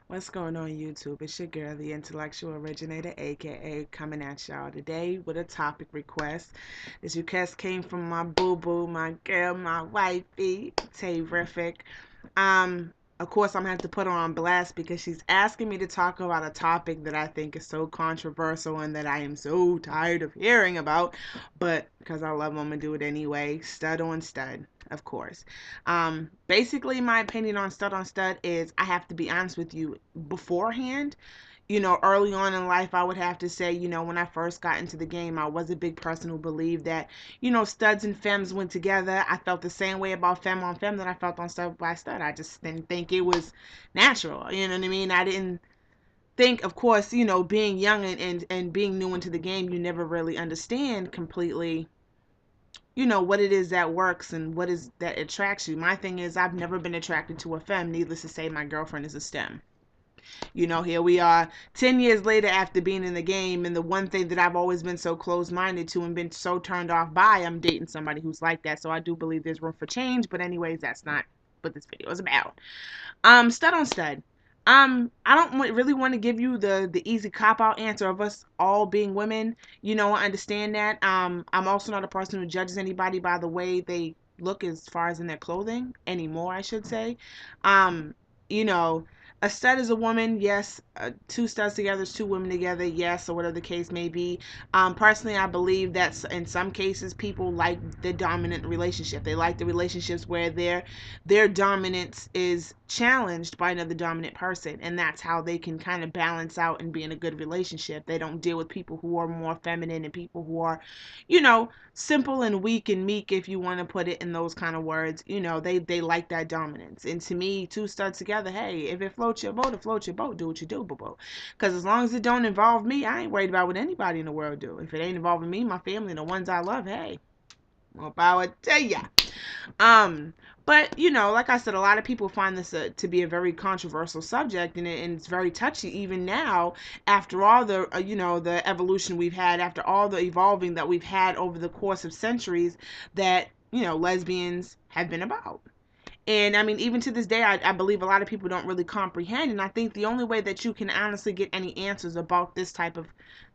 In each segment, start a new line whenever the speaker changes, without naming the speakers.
What's going on YouTube? It's your girl, the intellectual originator, aka coming at y'all today with a topic request. This request came from my boo-boo, my girl, my wifey, Taerific. Of course, I'm gonna have to put her on blast because she's asking me to talk about a topic that I think is so controversial and that I am so tired of hearing about. But because I love them, I'm gonna do it anyway. Stud on stud, of course. Basically, my opinion on stud is I have to be honest with you beforehand. Early on in life, I would have to say, when I first got into the game, I was a big person who believed that, studs and femmes went together. I felt the same way about femme on femme that I felt on stud by stud. I just didn't think it was natural. You know what I mean? I didn't think, of course, being young and being new into the game, you never really understand completely what it is that works and what is that attracts you. My thing is, I've never been attracted to a femme. Needless to say, my girlfriend is a STEM. Here we are 10 years later after being in the game, and the one thing that I've always been so close-minded to and been so turned off by, I'm dating somebody who's like that. So I do believe there's room for change. But anyways, that's not what this video is about. Stud on stud. I don't really want to give you the easy cop out answer of us all being women. I understand that. I'm also not a person who judges anybody by the way they look as far as in their clothing anymore, I should say. Um, you know, a stud is a woman, yes. Two studs together is two women together, yes, or whatever the case may be. Personally, I believe that in some cases people like the dominant relationship. They like the relationships where their dominance is challenged by another dominant person, and that's how they can kind of balance out and be in a good relationship. They don't deal with people who are more feminine and people who are, simple and weak and meek, if you want to put it in those kind of words. They like that dominance. And to me, two studs together, hey, if it floats your boat, it floats your boat. Do what you do, boo. Because as long as it don't involve me, I ain't worried about what anybody in the world do. If it ain't involving me, my family, and the ones I love, hey, more power to ya. Um, but like I said, a lot of people find this to be a very controversial subject, and it's very touchy even now. After all the the evolution we've had, after all the evolving that we've had over the course of centuries, that lesbians have been about. And I mean, even to this day, I believe a lot of people don't really comprehend. And I think the only way that you can honestly get any answers about this type of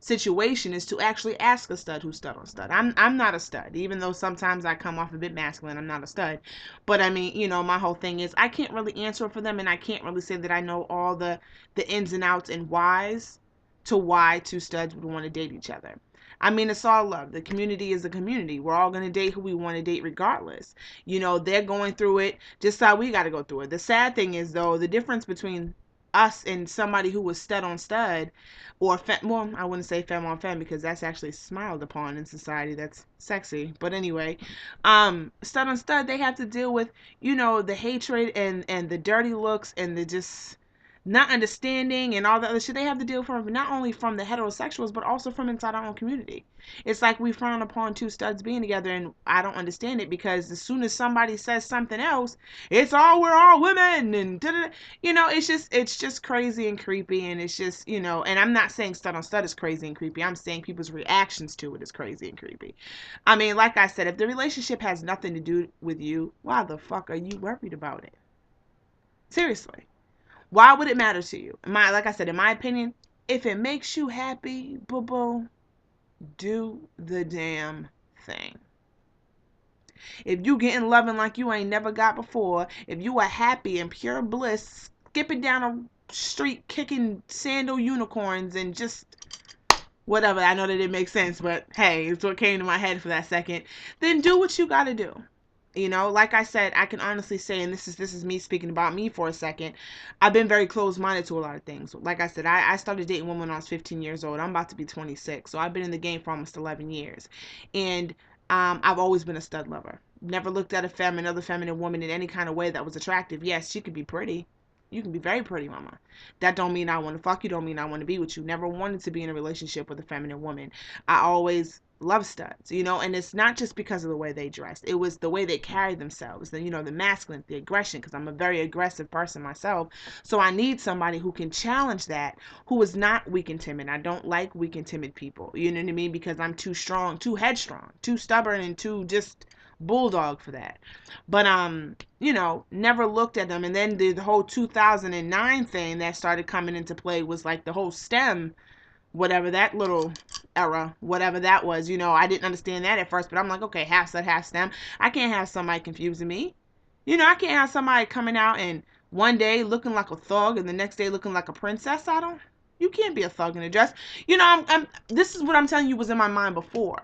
situation is to actually ask a stud who's stud on stud. I'm not a stud, even though sometimes I come off a bit masculine. I'm not a stud. But I mean, my whole thing is I can't really answer for them, and I can't really say that I know all the ins and outs and whys to why two studs would want to date each other. I mean, it's all love. The community is a community. We're all going to date who we want to date regardless. They're going through it just how we got to go through it. The sad thing is, though, the difference between us and somebody who was stud on stud, or well, I wouldn't say femme on femme because that's actually smiled upon in society. That's sexy. But anyway, stud on stud, they have to deal with, the hatred and the dirty looks and the just not understanding and all the other shit they have to deal from, not only from the heterosexuals but also from inside our own community. It's like we frown upon two studs being together, and I don't understand it because as soon as somebody says something else, it's all we're all women and da-da-da. It's just crazy and creepy, and it's just and I'm not saying stud on stud is crazy and creepy. I'm saying people's reactions to it is crazy and creepy. I mean, like I said, if the relationship has nothing to do with you, why the fuck are you worried about it? Seriously. Why would it matter to you? Like I said, in my opinion, if it makes you happy, boo boo, do the damn thing. If you getting loving like you ain't never got before, if you are happy and pure bliss, skipping down a street kicking sandal unicorns and just whatever, I know that it makes sense, but hey, it's what came to my head for that second, then do what you gotta do. Like I said, I can honestly say, and this is me speaking about me for a second, I've been very closed-minded to a lot of things. Like I said, I started dating women when I was 15 years old. I'm about to be 26, so I've been in the game for almost 11 years. And I've always been a stud lover. Never looked at another feminine woman in any kind of way that was attractive. Yes, she could be pretty. You can be very pretty, mama. That don't mean I want to fuck you, don't mean I want to be with you. Never wanted to be in a relationship with a feminine woman. I always love studs, and it's not just because of the way they dressed. It was the way they carried themselves, the masculine, the aggression, because I'm a very aggressive person myself. So I need somebody who can challenge that, who is not weak and timid. I don't like weak and timid people, you know what I mean? Because I'm too strong, too headstrong, too stubborn, and too just bulldog for that. But never looked at them. And then the whole 2009 thing that started coming into play was like the whole STEM, whatever that little era, whatever that was. I didn't understand that at first, but I'm like, okay, half STEM, half STEM. I can't have somebody confusing me. I can't have somebody coming out and one day looking like a thug and the next day looking like a princess. I don't. You can't be a thug in a dress. This is what I'm telling you was in my mind before.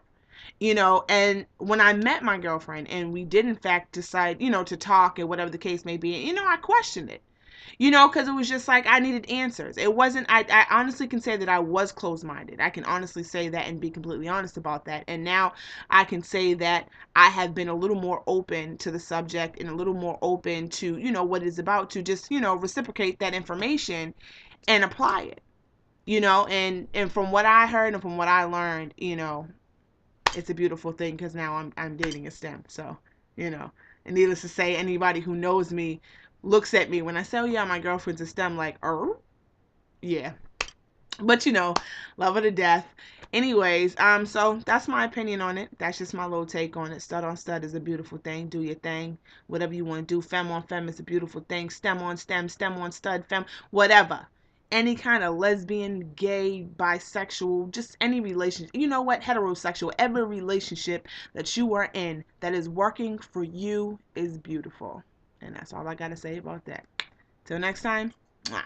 And when I met my girlfriend and we did in fact decide, to talk and whatever the case may be, I questioned it, because it was just like I needed answers. It wasn't, I honestly can say that I was closed minded. I can honestly say that and be completely honest about that. And now I can say that I have been a little more open to the subject and a little more open to, what it's about, to just, reciprocate that information and apply it, and from what I heard and from what I learned, it's a beautiful thing because now I'm dating a STEM. So, you know, and needless to say, anybody who knows me looks at me when I say, "Oh yeah, my girlfriend's a STEM," like, "Oh, yeah." But love her to death. Anyways, so that's my opinion on it. That's just my little take on it. Stud on stud is a beautiful thing. Do your thing. Whatever you want to do. Femme on femme is a beautiful thing. STEM on STEM, STEM on stud, femme, whatever. Any kind of lesbian, gay, bisexual, just any relationship. You know what? Heterosexual. Every relationship that you are in that is working for you is beautiful. And that's all I got to say about that. Till next time. Mwah.